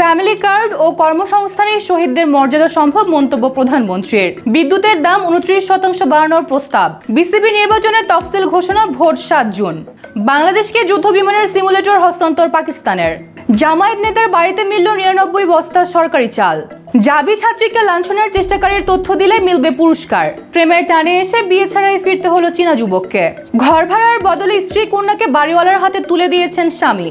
Family card ও কর্মসংস্থানে শহীদদের মর্যাদা সম্ভব মন্তব্য প্রধানমন্ত্রীর। বিদ্যুতের দাম 29% বাড়ানোর প্রস্তাব। বিসিবি নির্বাচনের তফসিল ঘোষণা ভোট 7 জুন। বাংলাদেশকে যুদ্ধ বিমানের সিমুলেটর হস্তান্তর পাকিস্তানের। জামায়াত নেতার বাড়িতে মিলল 99 বস্তা সরকারি চাল। জাবি ছাত্রীকে লাঞ্ছনার চেষ্টাকারীর তথ্য দিলে মিলবে পুরস্কার। প্রেমের টানে এসে বিয়ে ছাড়াই ফিরতে হলো চীনা যুবককে। ঘর ভাড়ার বদলে স্ত্রী কন্যাকে বাড়িওয়ালার হাতে তুলে দিয়েছেন স্বামী।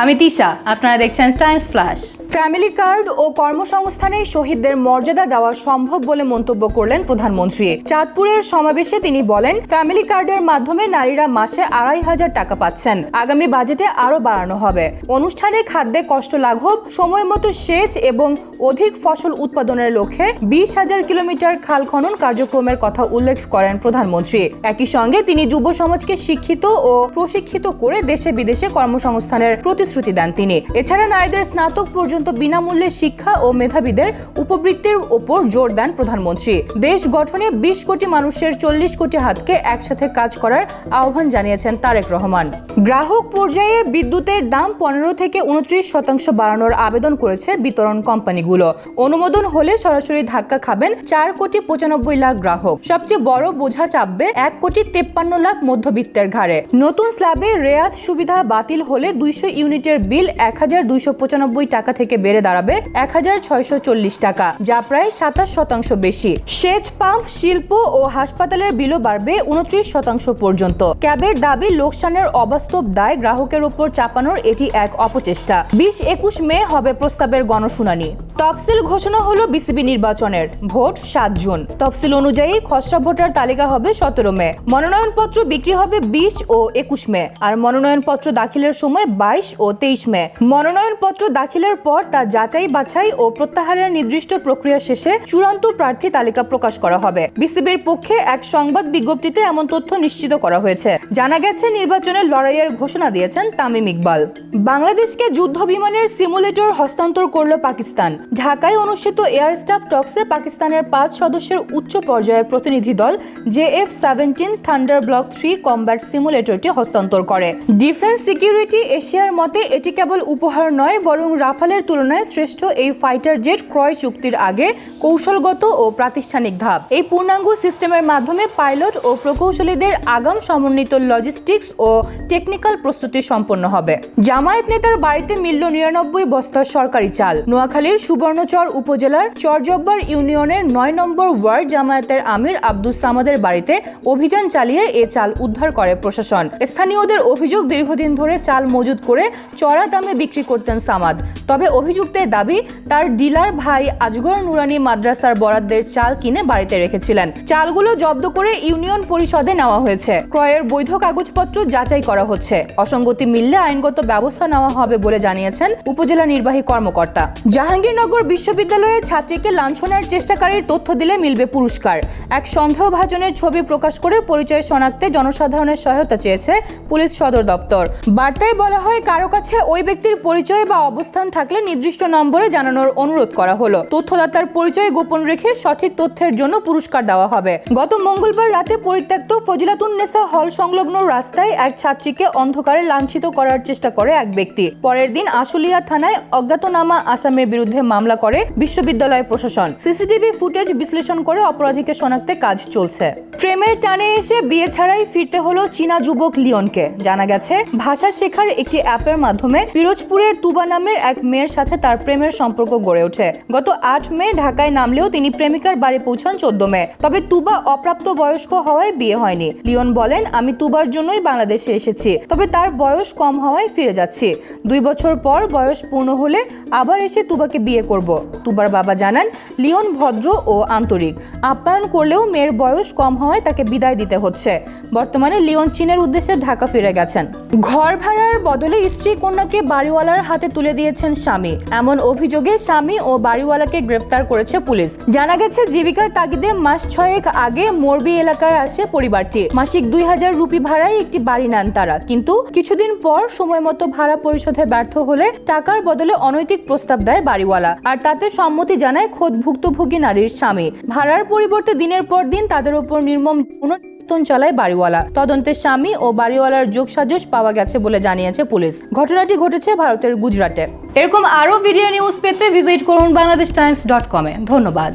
আমি তিশা, আপনারা দেখছেন টাইমস ফ্ল্যাশ। ফ্যামিলি কার্ড ও কর্মসংস্থানে শহীদদের মর্যাদা দেওয়া সম্ভব বলে মন্তব্য করলেন প্রধানমন্ত্রী। চাঁদপুরের সমাবেশে তিনি বলেন, ফ্যামিলি কার্ডের মাধ্যমে নারীরা মাসে 2500 টাকা পাচ্ছেন। আগামী বাজেটে আরো বাড়ানো হবে। অনুষ্ঠানে খাদ্যে কষ্ট লাঘব, সময় মতো সেচ এবং অধিক ফসল উৎপাদনের লক্ষ্যে 20,000 কিলোমিটার খাল খনন কার্যক্রমের কথা উল্লেখ করেন প্রধানমন্ত্রী। একই সঙ্গে তিনি যুব সমাজকে শিক্ষিত ও প্রশিক্ষিত করে দেশে বিদেশে কর্মসংস্থানের প্রতিশ্রুতি দেন তিনি। এছাড়া নারীদের স্নাতক পর্যন্ত বিনামূল্যে শিক্ষা ও মেধাবীদের উপবৃত্তির ওপর জোর দেন প্রধানমন্ত্রী। দেশ গঠনে 20 কোটি মানুষের 40 কোটি হাতকে একসাথে কাজ করার আহ্বান জানিয়েছেন তারেক রহমান। গ্রাহক পর্যায়ে বিদ্যুতের দাম 15 থেকে 29% বাড়ানোর আবেদন করেছে বিতরণ কোম্পানিগুলো। অনুমোদন হলে সরাসরি ধাক্কা খাবেন 4,95 লাখ গ্রাহক। সবচেয়ে বড় বোঝা চাপবে 1,53 লাখ মধ্যবিত্তের ঘাড়ে। নতুন স্ল্যাবে রেয়াত সুবিধা বাতিল হলে 200 ইউনিটের বিল 1,295 টাকা থেকে বেড়ে দাঁড়াবে 1,640 টাকা, যা প্রায় 27% বেশি। সেচ পাম্প, শিল্প ও হাসপাতালের বিলও বাড়বে 29% পর্যন্ত। ক্যাবের দাবি লোকসানের অবাস্তব দায় গ্রাহকের উপর চাপানোর এটি এক অপচেষ্টা। 20-21 মে হবে প্রস্তাবের গণশুনানি। তফসিল ঘোষণা হলো বিসিবি নির্বাচনের। Vote 7 June. তফসিল অনুযায়ী খসড়া ভোটার তালিকা হবে 17 মে। মনোনয়নপত্র বিক্রি হবে 20 ও 21 মে। আর মনোনয়নপত্র দাখিলের সময় 22 ও 23 মে। মনোনয়নপত্র দাখিলের পর তা যাচাই বাছাই ও প্রত্যাহারের নির্দিষ্ট প্রক্রিয়া শেষে চূড়ান্ত প্রার্থী তালিকা প্রকাশ করা হবে। বিসিবির পক্ষে এক সংবাদ বিজ্ঞপ্তিতে এমন তথ্য নিশ্চিত করা হয়েছে। জানা গেছে, নির্বাচনের লড়াইয়ের ঘোষণা দিয়েছেন তামিম ইকবাল। বাংলাদেশকে যুদ্ধ বিমানের সিমুলেটর হস্তান্তর করল পাকিস্তান। ঢাকায় অনুষ্ঠিত এয়ার স্টাফ টক্সে পাকিস্তানের 5 সদস্যের উচ্চ পর্যায়ের প্রতিনিধি দল JF-17 থান্ডার ব্লক 3 কমব্যাট সিমুলেটরটি হস্তান্তর করে। ডিফেন্স সিকিউরিটি এশিয়ার মতে এটি কেবল উপহার নয়, বরং রাফালের তুলনায় শ্রেষ্ঠ এই ফাইটার জেট ক্রয় চুক্তির আগে কৌশলগত ও প্রাতিষ্ঠানিক ধাপ। এই পূর্ণাঙ্গ সিস্টেমের মাধ্যমে পাইলট ও প্রকৌশলীদের আগাম সমন্বিত লজিস্টিক্স ও টেকনিক্যাল প্রস্তুতি সম্পন্ন হবে। জামায়াত নেতার বাড়িতে মিলল 99 বস্তা সরকারি চাল। নোয়াখালীর সুবর্ণচর উপজেলার চরজব্বার ইউনিয়নের 9 নম্বর ওয়ার্ড জামায়াতের আমির আব্দুস সামাদের বাড়িতে অভিযান চালিয়ে এ চাল উদ্ধার করে প্রশাসন। স্থানীয়দের অভিযোগ, দীর্ঘদিন ধরে চাল মজুত করে চড়া দামে বিক্রি করতেন সামাদ। তবে অভিযুক্তের দাবি, তার ডিলার ভাই আজগর নুরানি মাদ্রাসার বরাদ্দের চাল কিনে বাড়িতে রেখেছিলেন। চালগুলো জব্দ করে ইউনিয়ন পরিষদে নেওয়া হয়েছে। ক্রয়ের বৈধ কাগজপত্র যাচাই করা হচ্ছে। অসঙ্গতি মিললে আইনগত ব্যবস্থা নেওয়া হবে বলে জানিয়েছেন উপজেলা নির্বাহী কর্মকর্তা। জাহাঙ্গীরনগর বিশ্ববিদ্যালয়ে ছাত্রীকে লাঞ্ছনার চেষ্টাকারীর তথ্য দিলে মিলবে পুরস্কার। এক সন্দেহভাজনের ছবি প্রকাশ করে পরিচয় শনাক্তে জনসাধারণের সহায়তা চেয়েছে পুলিশ সদর দপ্তর। বার্তায় বলা হয়, কারো কাছে ওই ব্যক্তির পরিচয় বা অবস্থান থাকলে নির্দিষ্ট নম্বরে জানানোর অনুরোধ করা হলো। তথ্যদাতার পরিচয় গোপন রেখে সঠিক তথ্যের জন্য পুরস্কার দেওয়া হবে। গত মঙ্গলবার রাতে পরিত্যক্ত ফজিলাতুন্নেসা হল সংলগ্ন রাস্তায় এক ছাত্রীকে অন্ধকারে লাঞ্ছিত করার চেষ্টা করে এক ব্যক্তি। পরের দিন আশুলিয়া থানায় অজ্ঞাতনামা আসামির বিরুদ্ধে মামলা করে বিশ্ববিদ্যালয় প্রশাসন। সিসিটিভি ফুটেজ বিশ্লেষণ করে অপরাধীকে শনাক্তে কাজ চলছে। প্রেমের টানে এসে বিয়ে ছাড়াই ফিরতে হলো চীনা যুবক লিওনকে। জানা গেছে, ভাষা শেখার একটি অ্যাপের মাধ্যমে পিরোজপুরের তুবা নামের এক মেয়ের সাথে তার প্রেমের সম্পর্ক গড়ে ওঠে। গত 8 মে ঢাকায় নামলেও তিনি প্রেমিকার বাড়ি পৌঁছান 14 মে। তবে তুবা অপ্রাপ্ত বয়স্ক হওয়ায় বিয়ে হয়নি। লিওন বলেন, আমি তুবার জন্যই বাংলাদেশে এসেছি, তবে তার বয়স কম হওয়ায় ফিরে যাচ্ছি। 2 বছর পর বয়স পূর্ণ হলে আবার এসে তুবাকে বিয়ে করব। তুবার বাবা জানান, লিওন ভদ্র ও আন্তরিক। আপ্যায়ন করলেও মেয়ের বয়স কম হওয়ায় তাকে বিদায় দিতে হচ্ছে। বর্তমানে লিওন চীনের উদ্দেশ্যে ঢাকা ফিরে গেছেন। ঘর ভাড়ার বদলে স্ত্রী কন্যাকে বাড়িওয়ালার হাতে তুলে দিয়েছেন স্বামী। এমন অভিযোগে স্বামী ও বাড়িওয়ালাকে গ্রেফতার করেছে পুলিশ। জানা গেছে, জীবিকার তাগিদে মাস 6 আগে মোরবি এলাকায় আসে পরিবারটি। মাসিক 2,000 রুপি ভাড়ায় একটি বাড়ি নেন তারা। কিন্তু কিছুদিন পর সময় মতো ভাড়া পরিশোধে ব্যর্থ হলে টাকার বদলে অনৈতিক প্রস্তাব দেয় বাড়িওয়ালা। আর তাতে সম্মতি জানায় খোদ ভুক্তভোগী নারীর স্বামী। ভাড়ার পরিবর্তে দিনের পর দিন তাদের উপর নির্মম কীর্তন চালায় বাড়িওয়ালা। তদন্তে স্বামী ও বাড়িওয়ালার যোগসাজশ পাওয়া গেছে বলে জানিয়েছে পুলিশ। ঘটনাটি ঘটেছে ভারতের গুজরাটে। এরকম আরও ভিডিও নিউজ পেতে ভিজিট করুন BangladeshTimes.com-এ। ধন্যবাদ।